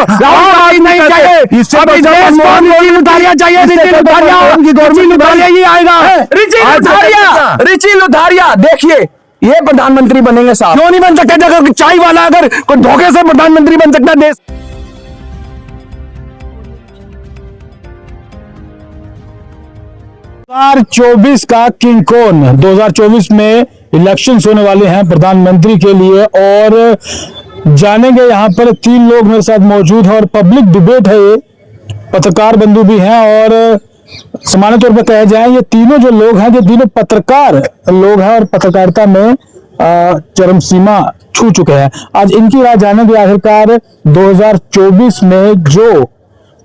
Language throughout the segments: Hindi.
राहुल गांधी नहीं चाहिए, अभी देश को रिची लुथारिया चाहिए, रिची लुथारिया, रिची लुथारिया ही आएगा। रिची लुथारिया देखिए ये प्रधानमंत्री बनेंगे साहब। क्यों नहीं बन सकते? अगर चाय वाला अगर कोई धोखे से प्रधानमंत्री बन सकता है देश। 2024 का किंग कौन? 2024 में इलेक्शंस होने वाले हैं प्रधानमंत्री के लिए और जानेंगे यहाँ पर 3 लोग मेरे साथ मौजूद हैं और पब्लिक डिबेट है, ये पत्रकार बंधु भी हैं और सामान्य तौर पर कहे जाए ये तीनों जो लोग हैं, ये तीनों पत्रकार लोग हैं और पत्रकारिता में चरम सीमा छू चुके हैं। आज इनकी राय जानेंगे आखिरकार 2024 में जो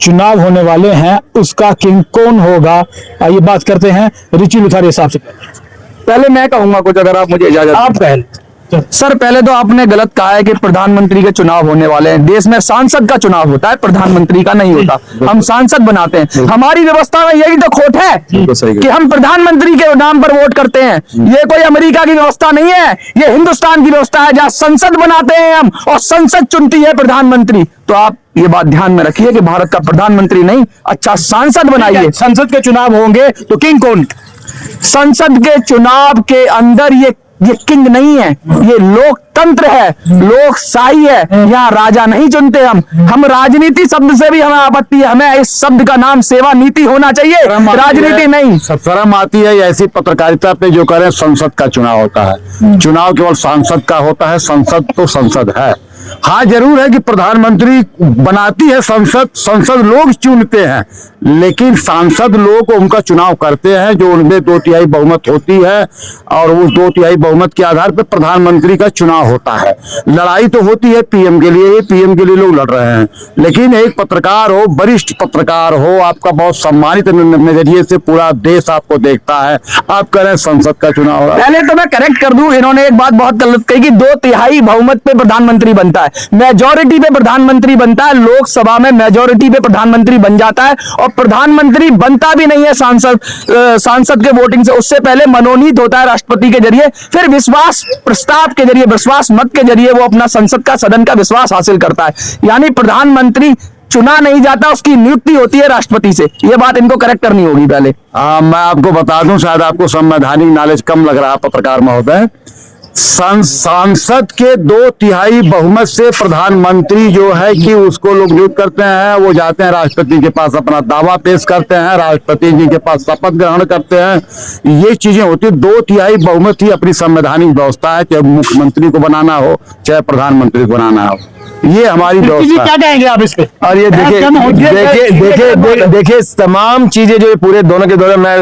चुनाव होने वाले हैं उसका किंग कौन होगा। आइए बात करते हैं रिची लुथारिया साहब से। पहले मैं कहूंगा कुछ, अगर आप मुझे इजाजत। आप पहले। सर पहले तो आपने गलत कहा है कि प्रधानमंत्री के चुनाव होने वाले हैं। देश में सांसद का चुनाव होता है, प्रधानमंत्री का नहीं होता। हम सांसद बनाते हैं। हमारी व्यवस्था में यही तो खोट है कि हम प्रधानमंत्री के नाम पर वोट करते हैं। ये कोई अमेरिका की व्यवस्था नहीं है, ये हिंदुस्तान की व्यवस्था है जहां संसद बनाते हैं हम और संसद चुनती है प्रधानमंत्री। तो आप ये बात ध्यान में रखिए कि भारत का प्रधानमंत्री नहीं, अच्छा सांसद बनाइए। संसद के चुनाव होंगे तो किंग कौन? संसद के चुनाव के अंदर ये किंग नहीं है, ये लोकतंत्र है, लोकशाही है। यहाँ राजा नहीं चुनते हम राजनीति शब्द से भी हमें आपत्ति है। हमें इस शब्द का नाम सेवा नीति होना चाहिए, राजनीति नहीं। शर्म आती है ऐसी पत्रकारिता पे जो कह रहे हैं संसद का चुनाव होता है। चुनाव केवल सांसद का होता है, संसद तो संसद है। हाँ जरूर है कि प्रधानमंत्री बनाती है संसद, संसद लोग चुनते हैं, लेकिन सांसद लोग उनका चुनाव करते हैं जो उनमें 2/3 बहुमत होती है और उस 2/3 बहुमत के आधार पर प्रधानमंत्री का चुनाव होता है। लड़ाई तो होती है पीएम के लिए, पीएम के लिए लोग लड़ रहे हैं, लेकिन एक पत्रकार हो, वरिष्ठ पत्रकार हो, आपका बहुत सम्मानित नजरिए से पूरा देश आपको देखता है, आप कह रहे हैं संसद का चुनाव हो रहा है। पहले तो मैं करेक्ट कर दूं, इन्होंने एक बात बहुत गलत कही कि 2/3 बहुमत पे प्रधानमंत्री बनता है। मेजॉरिटी पे प्रधानमंत्री बनता है, लोकसभा में मेजॉरिटी पे प्रधानमंत्री बन जाता है और प्रधानमंत्री बनता भी नहीं है सांसद के वोटिंग से। उससे पहले मनोनीत होता है राष्ट्रपति के जरिए, फिर विश्वास प्रस्ताव के जरिए, विश्वास मत के जरिए वो अपना संसद का, सदन का विश्वास हासिल करता है। यानी प्रधानमंत्री चुना नहीं जाता, उसकी नियुक्ति होती है राष्ट्रपति से। ये बात इनको करेक्ट करनी होगी पहले। मैं आपको बता दूं, शायद आपको संवैधानिक नॉलेज कम लग रहा है पत्रकार महोदय। सांसद के 2/3 बहुमत से प्रधानमंत्री जो है कि उसको लोग नियुक्त करते हैं, वो जाते हैं राष्ट्रपति के पास, अपना दावा पेश करते हैं, राष्ट्रपति जी के पास शपथ ग्रहण करते हैं। ये चीजें होती है। 2/3 बहुमत ही अपनी संवैधानिक व्यवस्था है, चाहे मुख्यमंत्री को बनाना हो चाहे प्रधानमंत्री को बनाना हो, ये हमारी व्यवस्था। क्या कहेंगे आप इस पे? और ये देखिए तमाम चीजें जो पूरे दोनों के दोनों में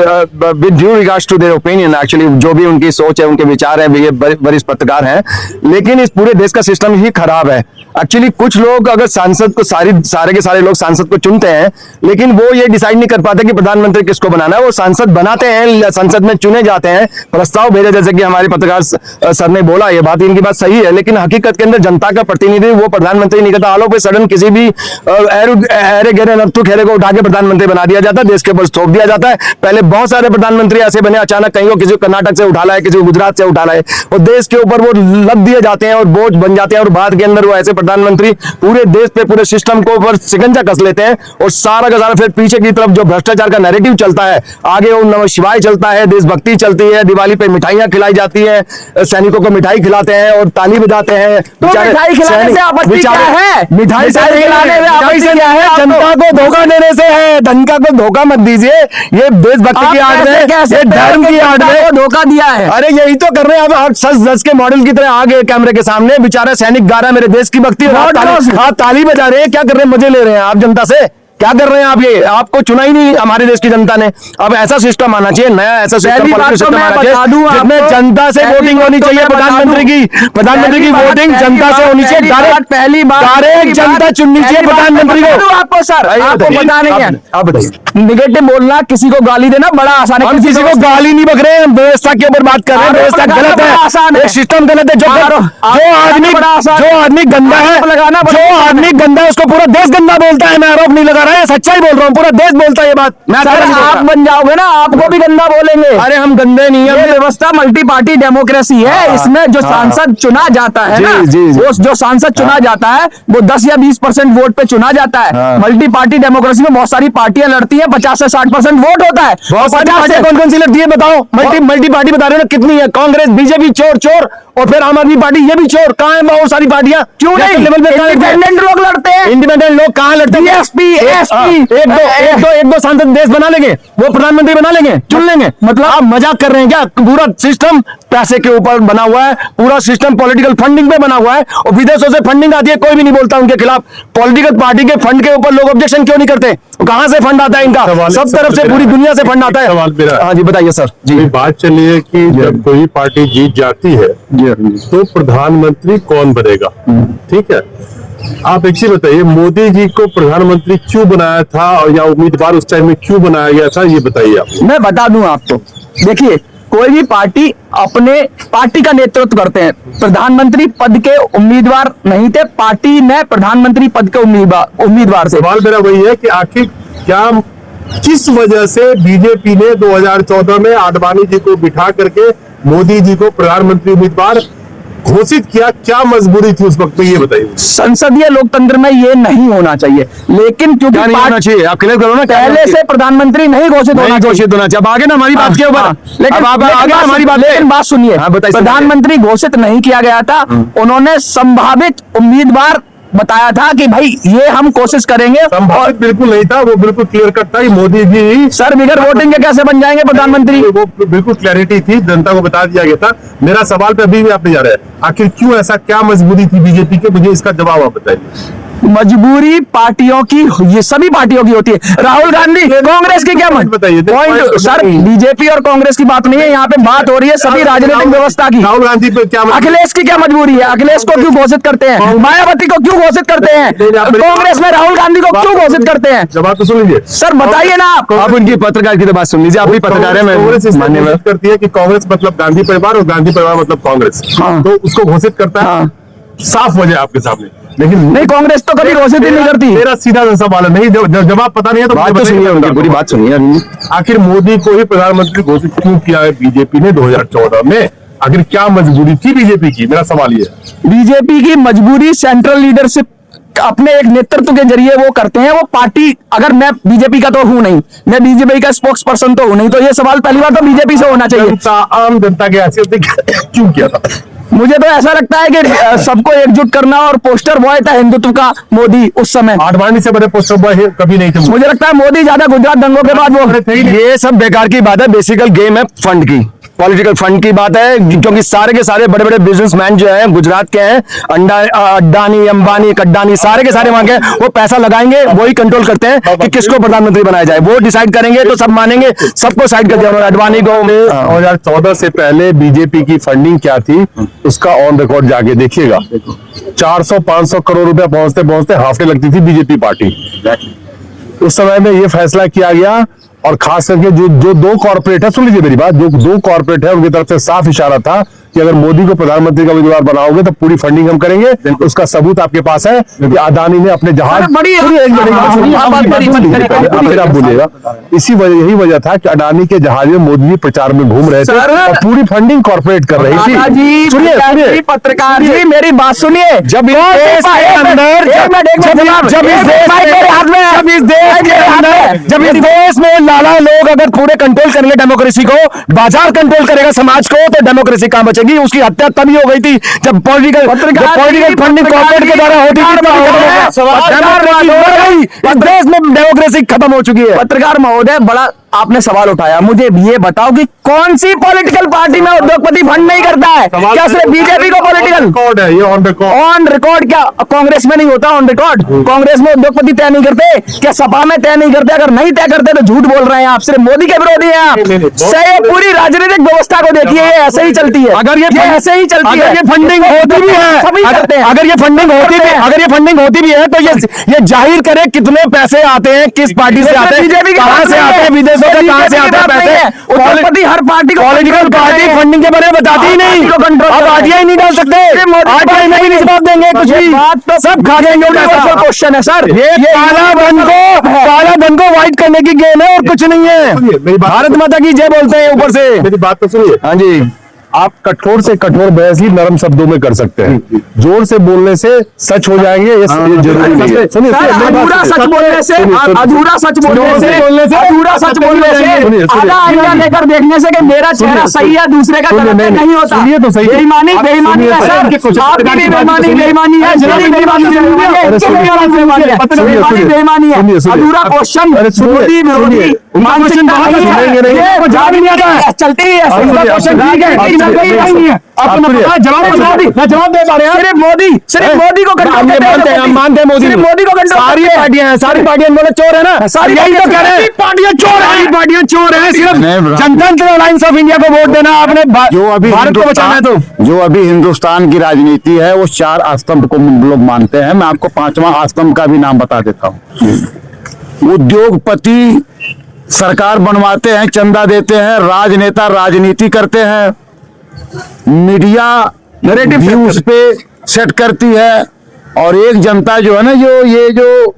with due regards to their opinion, actually जो भी उनकी सोच है, उनके विचार है, ये वरिष्ठ पत्रकार हैं, लेकिन इस पूरे देश का सिस्टम ही खराब है। एक्चुअली कुछ लोग अगर सांसद को सारे के सारे लोग सांसद को चुनते हैं, लेकिन वो ये डिसाइड नहीं कर पाते कि प्रधानमंत्री किसको बनाना है। वो सांसद बनाते हैं, संसद में चुने जाते हैं, प्रस्ताव भेजे, जैसे कि हमारे पत्रकार सर ने बोला, ये बात इनकी बात सही है, लेकिन हकीकत के अंदर जनता का प्रतिनिधि वो प्रधानमंत्री नहीं करता। आलो पे सडन किसी भी अरे गहरे नत्थु खेरे को उठा के प्रधानमंत्री बना दिया जाता है, देश के ऊपर थोप दिया जाता है। पहले बहुत सारे प्रधानमंत्री ऐसे बने, अचानक कहीं को किसी को कर्नाटक से उठा लाए, किसी को गुजरात से उठा लाए, और देश के ऊपर वो लद दिए जाते हैं और बोझ बन जाते हैं। और बाद के अंदर वो ऐसे प्रधानमंत्री पूरे देश पे, पूरे सिस्टम को ऊपर शिकंजा कस लेते हैं और सारा का सारा फिर पीछे की तरफ जो भ्रष्टाचार का नैरेटिव चलता है, आगे ओम नमः शिवाय चलता है, देशभक्ति चलती है, दिवाली पे मिठाइयां खिलाई जाती है, सैनिकों को मिठाई खिलाते हैं और ताली बजाते हैं। तो मिठाई खिलाने से आपत्ति क्या है? मिठाई खिलाने में आपत्ति क्या है? जनता को धोखा देने से है। जनता को धोखा मत दीजिए, ये देशभक्ति की आड़ में, ये धर्म की आड़ में धोखा दिया है। अरे यही तो कर रहे हैं आप सच दस के मॉडल की तरह आगे कैमरे के सामने, बेचारा सैनिक गा रहा है मेरे देश की भक्ति, आप ताली बजा रहे हैं, क्या कर रहे हैं? मजे ले रहे हैं आप जनता से, क्या कर रहे हैं आप? ये आपको चुना ही नहीं हमारे देश की जनता ने। अब ऐसा सिस्टम आना चाहिए, नया ऐसा सिस्टम आना चाहिए जिसमें जनता से वोटिंग होनी चाहिए। प्रधानमंत्री की वोटिंग जनता से होनी चाहिए। पहली बात डायरेक्ट जनता चुननी चाहिए प्रधानमंत्री को। आपको सर, आपको पता नहीं है, आप बताइए। निगेटिव बोलना, किसी को गाली देना बड़ा आसान है। हम किसी को गाली नहीं बक रहे हैं, व्यवस्था के ऊपर बात कर रहे हैं। व्यवस्था गलत है, सिस्टम गलत है। जो आदमी गंदा है, जो आदमी गंदा है उसको पूरा देश गंदा बोलता है। मैं आरोप नहीं लगा रहा है, सच्चाई बोल रहा हूँ, पूरा देश बोलता है ये बात। मैं सर, आप बन जाओगे ना, आपको भी गंदा बोलेंगे। अरे हम गंदे नहीं ये है। व्यवस्था मल्टी पार्टी डेमोक्रेसी है। इसमें जो सांसद चुना जाता है ना, जी। वो जो सांसद चुना जाता है वो 10 या 20% वोट पे चुना जाता है। मल्टी पार्टी डेमोक्रेसी में बहुत सारी पार्टियां लड़ती हैं, 50 से 60% वोट होता है। बहुत सारी पार्टियां कौन कौन सी लड़ती है बताओ? मल्टी पार्टी बता रहे हो ना, कितनी है? कांग्रेस, बीजेपी चोर चोर, और फिर आम आदमी पार्टी, ये भी चोर। कहाँ है बहुत सारी पार्टियां? क्यों नहीं? लेवल पे इंडिपेंडेंट लोग लड़ते हैं। इंडिपेंडेंट लोग कहाँ लड़ते हैं? एसपी एक दो सांसद देश बना लेंगे, वो प्रधानमंत्री बना लेंगे, चुन लेंगे। मतलब आप मजाक कर रहे हैं क्या? पूरा सिस्टम पैसे के ऊपर बना हुआ है, पूरा सिस्टम पॉलिटिकल फंडिंग पे बना हुआ है, और विदेशों से फंडिंग आती है, कोई भी नहीं बोलता उनके खिलाफ। पॉलिटिकल पार्टी के फंड के ऊपर लोग ऑब्जेक्शन क्यों नहीं करते? कहाँ से फंड आता है इनका? सब तरफ से, पूरी दुनिया से फंड आता है। हाँ जी, बताइए सर जी। बात चली है कि जब कोई पार्टी जीत जाती है तो प्रधानमंत्री कौन बनेगा, ठीक है? आप एक चीज बताइए, मोदी जी को प्रधानमंत्री क्यों बनाया था, और या उम्मीदवार उस टाइम में क्यों बनाया गया था, ये बताइए आप। मैं बता दूं आपको, देखिए, कोई भी पार्टी अपने पार्टी का नेतृत्व करते हैं। प्रधानमंत्री पद के उम्मीदवार नहीं थे, पार्टी ने प्रधानमंत्री पद के उम्मीदवार थे। सवाल मेरा वही है कि आखिर क्या, किस वजह से बीजेपी ने 2014 में आडवाणी जी को बिठा करके मोदी जी को प्रधानमंत्री उम्मीदवार घोषित किया? क्या मजबूरी थी उस वक्त में, ये बताइए। संसदीय लोकतंत्र में ये नहीं होना चाहिए, लेकिन क्योंकि क्या नहीं होना चाहिए? आप क्लियर करो ना। पहले से प्रधानमंत्री नहीं घोषित होना चाहिए। घोषित होना चाहिए। अब आगे ना हमारी बात के ऊपर, लेकिन अब आगे हमारी बात, लेकिन बात सुनिए, प्रधानमंत्री घोषित नहीं किया गया था। उन्होंने संभावित उम्मीदवार बताया था कि भाई ये हम कोशिश करेंगे, और बिल्कुल नहीं था, वो बिल्कुल क्लियर कट था कि मोदी जी सर बिगर वोटिंग के कैसे बन जाएंगे प्रधानमंत्री? वो बिल्कुल क्लैरिटी थी, जनता को बता दिया गया था। मेरा सवाल पे अभी भी आप नहीं जा रहे हैं, आखिर क्यों ऐसा, क्या मजबूरी थी बीजेपी के, मुझे इसका जवाब आप बताइए। मजबूरी पार्टियों की, ये सभी पार्टियों की होती है। राहुल गांधी, कांग्रेस की क्या बताइए पॉइंट? सर, बीजेपी और कांग्रेस की बात नहीं है यहाँ पे, बात हो रही है सभी राजनीतिक व्यवस्था की। राहुल गांधी पे क्या, अखिलेश की क्या मजबूरी है? अखिलेश को क्यों घोषित करते हैं? मायावती को क्यों घोषित करते हैं? कांग्रेस में राहुल गांधी को क्यों घोषित करते हैं? जवाब तो सुन लीजिए सर, बताइए ना आप उनकी पत्रकार की तो बात सुन लीजिए। आप भी पत्रकार है, कांग्रेस इसलिए मानने में घोषित करती है कि कांग्रेस मतलब गांधी परिवार और गांधी परिवार मतलब कांग्रेस, तो उसको घोषित करता है। साफ वजह आपके सामने, लेकिन नहीं, कांग्रेस तो कभी घोषित ही नहीं करती। मेरा सीधा सा सवाल है, नहीं जवाब पता नहीं है तो बात तो सुनिए, उनकी पूरी बात सुनिए। आखिर मोदी को ही प्रधानमंत्री घोषित क्यों किया है बीजेपी ने 2014 में? आखिर क्या मजबूरी थी बीजेपी की, मेरा सवाल ये है। बीजेपी की मजबूरी सेंट्रल लीडरशिप अपने एक नेतृत्व के जरिए वो करते हैं। वो पार्टी, अगर मैं बीजेपी का तो हूं नहीं, मैं बीजेपी का स्पोक्स पर्सन तो हूं नहीं, तो ये सवाल पहली बार तो बीजेपी से होना चाहिए। आम जनता के हैसियत से क्यों किया था? मुझे तो ऐसा लगता है कि सबको एकजुट करना, और पोस्टर बॉय था हिंदुत्व का मोदी उस समय। आडवाणी से बड़े पोस्टर बॉय कभी नहीं थे। मुझे लगता है मोदी ज्यादा गुजरात दंगों के बाद वो, ये सब बेकार की बात है। बेसिकल गेम है फंड की, पॉलिटिकल फंड की बात है, क्योंकि सारे के सारे बड़े बड़े बिजनेसमैन जो हैं गुजरात के हैं, अडानी, अंबानी, कड्डानी, सारे के सारे वहां के, वो पैसा लगाएंगे, वही कंट्रोल करते हैं कि किसको प्रधानमंत्री बनाया जाए। वो डिसाइड करेंगे तो सब मानेंगे, सबको साइड कर दिया उन्होंने, अडवाणी को। 2014 से पहले बीजेपी की फंडिंग क्या थी उसका ऑन रिकॉर्ड जाके देखिएगा। 400-500 करोड़ रुपया पहुंचते पहुंचते हाफते लगती थी बीजेपी पार्टी। उस समय में ये फैसला किया गया, और खास करके जो दो कॉर्पोरेट है, सुन लीजिए मेरी बात, जो दो कॉर्पोरेट है उनकी तरफ से साफ इशारा था कि अगर मोदी को प्रधानमंत्री का उम्मीदवार बनाओगे तो पूरी फंडिंग हम करेंगे। उसका सबूत आपके पास है कि अडानी ने अपने जहाज, फिर आप बोलिएगा, इसी वजह, यही वजह था कि अडानी के जहाज में मोदी जी प्रचार में घूम रहे थे और पूरी फंडिंग कॉर्पोरेट कर रही थी। सुनिए पत्रकार जी, मेरी बात सुनिए। जब इस देश के अंदर, जब इस देश में लाला लोग अगर पूरे कंट्रोल करेंगे डेमोक्रेसी को, बाजार कंट्रोल करेगा समाज को, तो डेमोक्रेसी कहां बचेगी? उसकी हत्या तभी हो गई थी जब पॉलिटिकल फंडिंग कॉर्पोरेट के द्वारा होती थी। इस देश में डेमोक्रेसी खत्म हो चुकी है। पत्रकार महोदय, बड़ा आपने सवाल उठाया, मुझे ये बताओ कि कौन सी पॉलिटिकल पार्टी में उद्योगपति फंड नहीं करता है? क्या सिर्फ बीजेपी को पॉलिटिकल रिकॉर्ड है ये? ऑन रिकॉर्ड क्या कांग्रेस में नहीं होता? ऑन रिकॉर्ड कांग्रेस में उद्योगपति तय नहीं करते क्या? सपा में तय नहीं करते? अगर नहीं तय करते तो झूठ बोल रहे हैं आप, सिर्फ मोदी के विरोधी हैं आप। सही, पूरी राजनीतिक व्यवस्था को देखिए, ये ऐसे ही चलती है। अगर ये ऐसे ही चलती है, ये फंडिंग होती भी है, सभी करते हैं। अगर ये फंडिंग होती भी है तो ये जाहिर करे कितने पैसे आते हैं, किस पार्टी से आते हैं, बीजेपी की कहां बात से नहीं आते है। हैं, विदेशों से कहां से आते हैं पैसे? उत्तरपति हर पार्टी को पॉलिटिकल पार्टी फंडिंग के बारे में बताती ही नहीं। अब आरटीआई नहीं डाल सकते, आरटीआई में भी नहीं जवाब देंगे कुछ भी, सब खा जाएंगे। क्वेश्चन है सर, ये काला धन को व्हाइट करने की गेम है और कुछ नहीं है। मेरी बात- भारत माता की जय बोलते हैं ऊपर से। मेरी बात तो सुनिए, हाँ जी, आप कठोर से कठोर बहस ही नरम शब्दों में कर सकते हैं, जोर से बोलने से सच हो जाएंगे, ये जरूरी नहीं है। सुनिए, सर, मेरी बात अधूरा सुनिए। सच बोलने से, अधूरा सच बोलने से, अधूरा सच बोलने सुनिए, से, सुनिए। आधा अंडा लेकर देखने से कि मेरा चेहरा सही है दूसरे का सुनिए, गलत है, नहीं, नहीं होता। सुनिए तो सही। बेईमानी आप बेईमानी सुनिए है तो सर, सही। कुछ आपकी भी बेईमानी बेईमानी है, सुनिए, मेरी बेईमानी बेईमानी है, अरे इनकी सुनिए, बेईमानी बेईमानी है, सुनिए, बेईमानी सुनिए, बेईमानी है। सुनिए, सुनिए। अधूरा क्वेश्चन अरे सुनिए, मोदी विरोधी सुनिए। मानसिकता नहीं है। सुनेंगे नहीं। ये आपको जवाब ही नहीं आता है, चलती ही है। सुनिए, क्वेश्चन आप ठीक है, सुनिए, लेकिन आप कोई सुनिए। नहीं है। आप सुनिए। जवाब दे पा रहे हैं। सिर्फ मोदी को कंट्रोल हम ये मानते हैं, हम मानते हैं मोदी सिर्फ मोदी को कंट्रोल सारी पार्टियां हैं, सारी पार्टियां बोले चोर है ना, सारी यही तो कह रहे हैं, पार्टियां चोर हैं। सारी पार्टियां चोर हैं। सिर्फ नहीं, ब्रा- जनता अलायंस ऑफ इंडिया को वोट देना आपने, जो अभी भारत को बचाना है तो जो अभी हिंदुस्तान की राजनीति है वो 4 स्तंभ को लोग मानते हैं। मैं आपको 5वां स्तंभ का भी नाम बता देता हूँ। उद्योगपति सरकार बनवाते हैं, चंदा देते हैं, राजनेता राजनीति करते हैं, मीडिया व्यूज पे सेट करती है, और एक जनता जो है ना, जो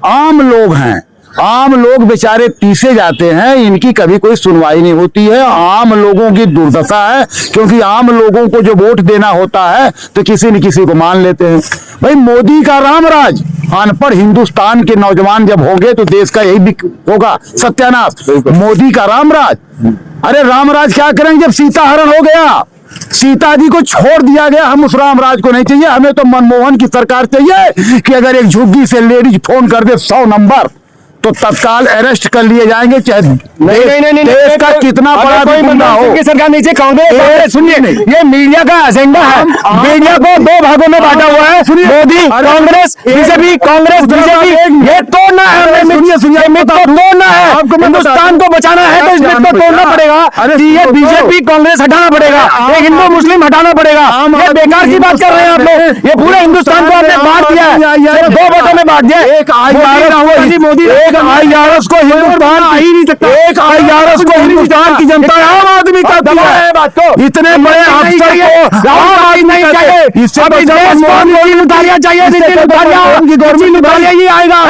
आम लोग हैं, आम लोग बेचारे पीसे जाते हैं, इनकी कभी कोई सुनवाई नहीं होती है। आम लोगों की दुर्दशा है, क्योंकि आम लोगों को जो वोट देना होता है तो किसी न किसी को मान लेते हैं। भाई मोदी का रामराज, अनपढ़ हिंदुस्तान के नौजवान जब होंगे तो देश का यही भी होगा सत्यानाश। मोदी का रामराज, अरे रामराज क्या करेंगे जब सीता हरण हो गया, सीता जी को छोड़ दिया गया। हम उस रामराज को नहीं चाहिए, हमें तो मनमोहन की सरकार चाहिए कि अगर एक झुग्गी से लेडीज फोन कर दे 100 नंबर तो तत्काल अरेस्ट कर लिए जाएंगे, चाहे नहीं, देश का कितना बड़ा कोई भी गुंडा हो। की सरकार नीचे कांग्रेस, सुनिए, ये मीडिया का एजेंडा है, मीडिया को 2 भागों में बांटा हुआ है, मोदी कांग्रेस बीजेपी, कांग्रेस बीजेपी, ये तोड़ना है, सुनिए मिथ को तोड़ना है, हिंदुस्तान को बचाना है तो इस मिथ को तोड़ना पड़ेगा। ये बीजेपी कांग्रेस हटाना पड़ेगा, ये हिंदू मुस्लिम हटाना पड़ेगा। ये बेकार की बात कर रहे हैं आप लोग, ये पूरे हिंदुस्तान को आपने बांट दिया है, 2 वोटों में बांट दिया है। एक मोदी एक IRS को हिंदुस्तान ही नहीं सकता, एक IRS को हिंदुस्तान की जनता आम आदमी कहती है बात को। इतने बड़े अफसर को आम आदमी चाहिए, इससे अभी देश को मोदी लुटारिया चाहिए, रिची लुटारिया ही आएगा।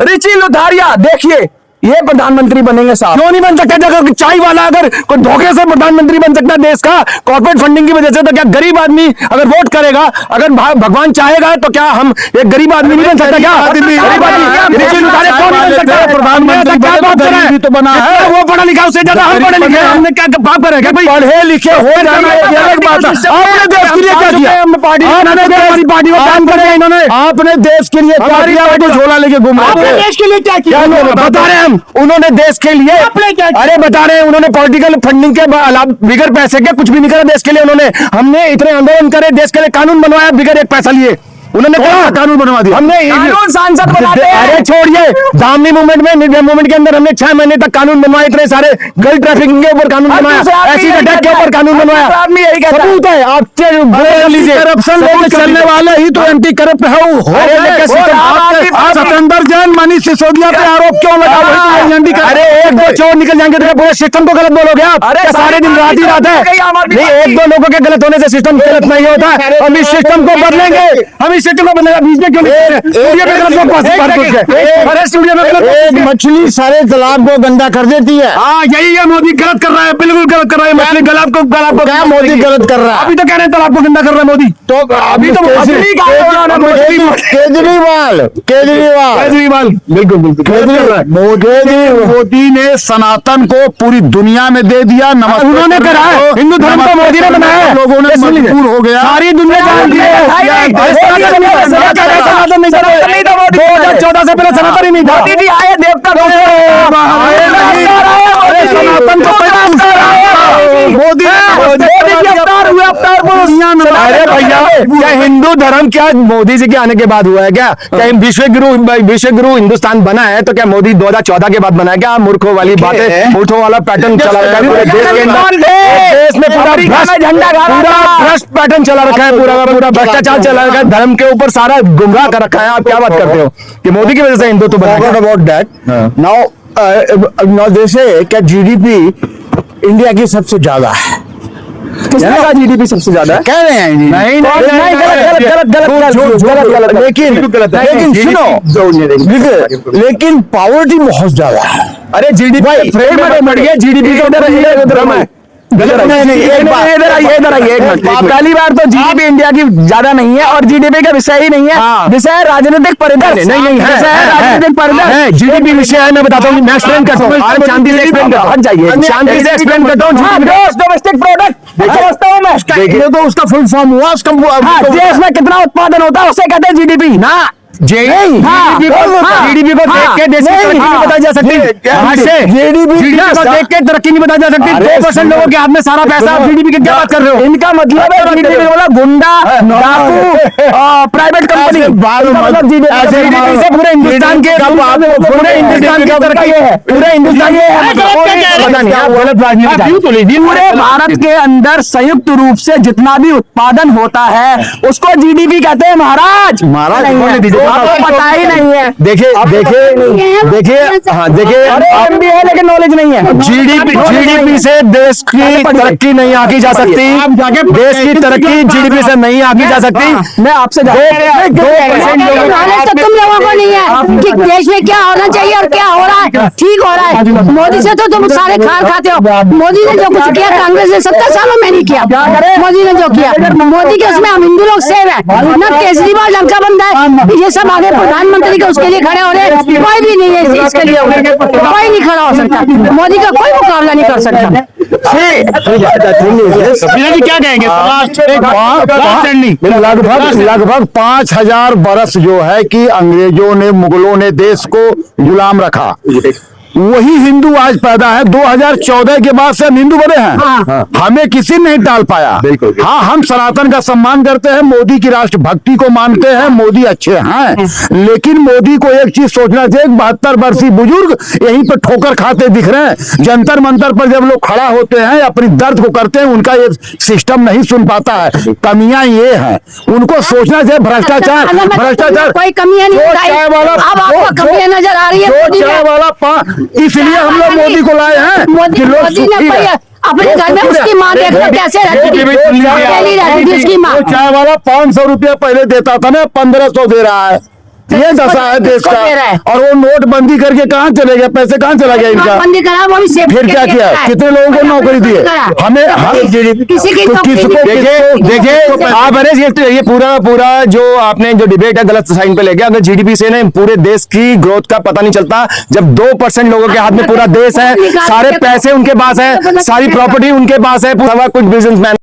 रिची लुधारिया देखिए, ये प्रधानमंत्री बनेंगे साहब। क्यों नहीं बन सकता? अगर चाय वाला अगर कोई धोखे से प्रधानमंत्री बन सकता है देश का कॉर्पोरेट फंडिंग की वजह से, तो क्या गरीब आदमी अगर वोट करेगा, अगर भगवान चाहेगा तो क्या हम एक गरीब आदमी नहीं बन सकता? क्या गरीब आदमी रिची लुटारिया क्यों नहीं बन सकता? प्रधानमंत्री क्या बात कर रहे हैं? तो बना है, वो पढ़ा लिखा उससे ज्यादा हम पढ़े लिखे हैं, हमने क्या बात करें? क्या पढ़े लिखे हो जाना एक अलग बात है। आपने देश के लिए क्या किया? हमारी पार्टी को काम करे इन्होंने, आपने देश के लिए क्या किया? वो तो झोला लेके घूम रहे थे। देश के लिए क्या किया? बता रहे हैं हम, उन्होंने देश के लिए अरे बता रहे हैं, उन्होंने पॉलिटिकल फंडिंग के अलावा बिगर पैसे के कुछ भी नहीं करा देश के लिए। उन्होंने, हमने इतने आंदोलन करे, देश के लिए कानून बनवाया बिगर एक पैसा लिए। उन्होंने क्या कानून बनवा दिया? हमने कानून सांसद बनाते हैं। अरे छोड़िए, दामनी मूवमेंट में, निर्भया मूवमेंट के अंदर हमने 6 महीने तक कानून बनवाए, इतने सारे गर्ल ट्रैफिकिंग के ऊपर कानून बनवाया, एसिड अटैक के ऊपर कानून बनवाया। आदमी यही कहता है। सबूत है, आप करप्शन लेके चलने वाले ही तो एंटी करप्ट है। सत्येंद्र जैन, मनीष सिसोदिया पे आरोप क्यों लगा? अरे 1-2 चोर निकल जाएंगे तो क्या पूरे सिस्टम को गलत बोलोगे आप? अरे क्या सारे दिन रात ही रात है? नहीं, 1-2 लोगों के गलत होने से सिस्टम गलत नहीं होता है। हम इस सिस्टम को बदलेंगे, हम इस सिस्टम को बदलेंगे। बीच में क्यों नहीं? स्टूडियो में गलत लोग अरे स्टूडियो में गलत एक मछली सारे तालाब को गंदा कर देती है। हाँ, यही है, मोदी गलत कर रहा है, बिल्कुल गलत कर रहा है। मछली गलाब को क्या मोदी गलत कर रहा है? अभी तो कह रहे हैं तालाब को गंदा कर रहा है मोदी। तो अभी तो केजरीवाल बिल्कुल मोदी ने सनातन को पूरी दुनिया में दे दिया। नमस्ते उन्होंने करा है, हिंदू धर्म को मोदी ने बनाया है, लोगों ने मजबूर हो गया। सारी दुनिया जानती है। 2014 से पहले सनातन ही नहीं था। मोदी जी आए, देवता सनातन को मोदी अवतार हुए, अवतार अरे भैया, क्या हिंदू धर्म क्या मोदी जी के आने के बाद हुआ है क्या? क्या विश्व गुरु हिंदुस्तान बना है तो क्या मोदी 2014 के बाद बना है क्या? मूर्खों वाली बातें, मूर्खों वाला पैटर्न चला रखा है पूरे देश के अंदर। देश में पूरा भ्रष्ट पैटर्न चला रखा है, पूरा भ्रष्टाचार चला रखा है, धर्म के ऊपर सारा गुमराह कर रखा है। आप क्या बात करते हो कि मोदी की वजह से हिंदुत्व बना है? अबाउट दैट नाउ जैसे क्या जीडीपी इंडिया की सबसे ज्यादा है, किसने कहा जीडीपी सबसे ज्यादा है? कह रहे हैं जी। नहीं, गलत। लेकिन पॉवर्टी बहुत ज्यादा है। अरे जीडीपी जीडीपी का उधर है। पहली बार तो जीडीपी इंडिया की ज्यादा नहीं है और जीडीपी का विषय ही नहीं है, विषय है राजनीतिक परिदृश्य। नहीं विषय है राजनीतिक परिदृश्य। जीडीपी विषय है, मैं बताता हूँ, मैं एक्सप्लेन करता हूँ, शांति से एक्सप्लेन करता हूँ, शांति से एक्सप्लेन करता हूँ। डोमेस्टिक प्रोडक्ट समझता हूँ मैं, ये तो उसका फुल फॉर्म हुआ, देश में कितना उत्पादन होता है उसे कहते हैं जीडीपी ना। जीडीपी को देख के देश की तरक्की नहीं बताई जा सकती। जीडीपी को देख के तरक्की नहीं बताई जा सकती। 2% लोगों के हाथ में सारा पैसा, जीडीपी की क्या बात कर रहे हो? इनका मतलब है जीडीपी बोला गुंडा, डाकू, प्राइवेट कंपनी। जीडीपी से पूरे हिंदुस्तान के तरक्की है, पूरे हिंदुस्तान पूरे भारत के अंदर संयुक्त रूप से जितना भी उत्पादन होता है उसको जीडीपी कहते हैं महाराज। आपको पता ही नहीं है। देखिए हाँ देखिए, एमबी है लेकिन नॉलेज नहीं है। जीडीपी से देश की तरक्की नहीं आकी जा सकती, देश की तरक्की जीडीपी से नहीं आकी जा सकती। मैं आपसे नॉलेज तो तुम लोगों को नहीं है कि देश में क्या होना चाहिए और क्या हो रहा है, ठीक हो रहा है। मोदी से तो तुम सारे खार खाते हो। मोदी ने जो कुछ किया कांग्रेस ने 70 सालों में नहीं किया। मोदी ने जो किया, मोदी के उसमें हम हिंदू लोग सेव है। न केजरीवाल लंका बंद है, ये सब आगे प्रधानमंत्री के उसके लिए खड़े हो रहे, कोई भी नहीं है इसके लिए, कोई नहीं खड़ा हो सकता। मोदी का कोई मुकाबला नहीं कर सकता। क्या कहेंगे? लगभग 5000 बरस जो है कि अंग्रेजों ने, मुगलों ने देश को गुलाम रखा, वही हिंदू आज पैदा है। 2014 के बाद से हम हिंदू बने हैं। हमें किसी ने नहीं टाल पाया। हाँ, हम सनातन का सम्मान करते हैं, मोदी की राष्ट्रभक्ति को मानते हैं, मोदी अच्छे हैं, लेकिन मोदी को एक चीज सोचना चाहिए। 72 वर्षीय बुजुर्ग यहीं पर ठोकर खाते दिख रहे हैं। जंतर मंतर पर जब लोग खड़ा होते हैं, अपनी दर्द को करते हैं, उनका ये सिस्टम नहीं सुन पाता है। कमियां ये हैं, उनको सोचना चाहिए। भ्रष्टाचार कोई कमियां नहीं, अब आपको कमियां नजर आ रही है। इसलिए हम लोग मोदी को लाए हैं। मोदी ने अपने घर में उसकी माँ देखो कैसे रहती थी उसकी माँ। चाय वाला 500 रुपया पहले देता था ना, 1500 दे रहा है। ये दशा है देश का। और वो नोटबंदी करके कहाँ चले गए? पैसे कहाँ चला गया इनका? बंदी करा, वो भी फिर क्या किया? कितने लोगों को नौकरी दी है? हमें किसी की देखिए आप ये पूरा जो आपने जो डिबेट है गलत साइन पे ले गया। अगर जीडीपी से ना पूरे देश की ग्रोथ का पता नहीं चलता। जब 2% लोगों के हाथ में पूरा देश है, सारे पैसे उनके पास है, सारी प्रॉपर्टी उनके पास है, पूरा कुछ बिजनेसमैन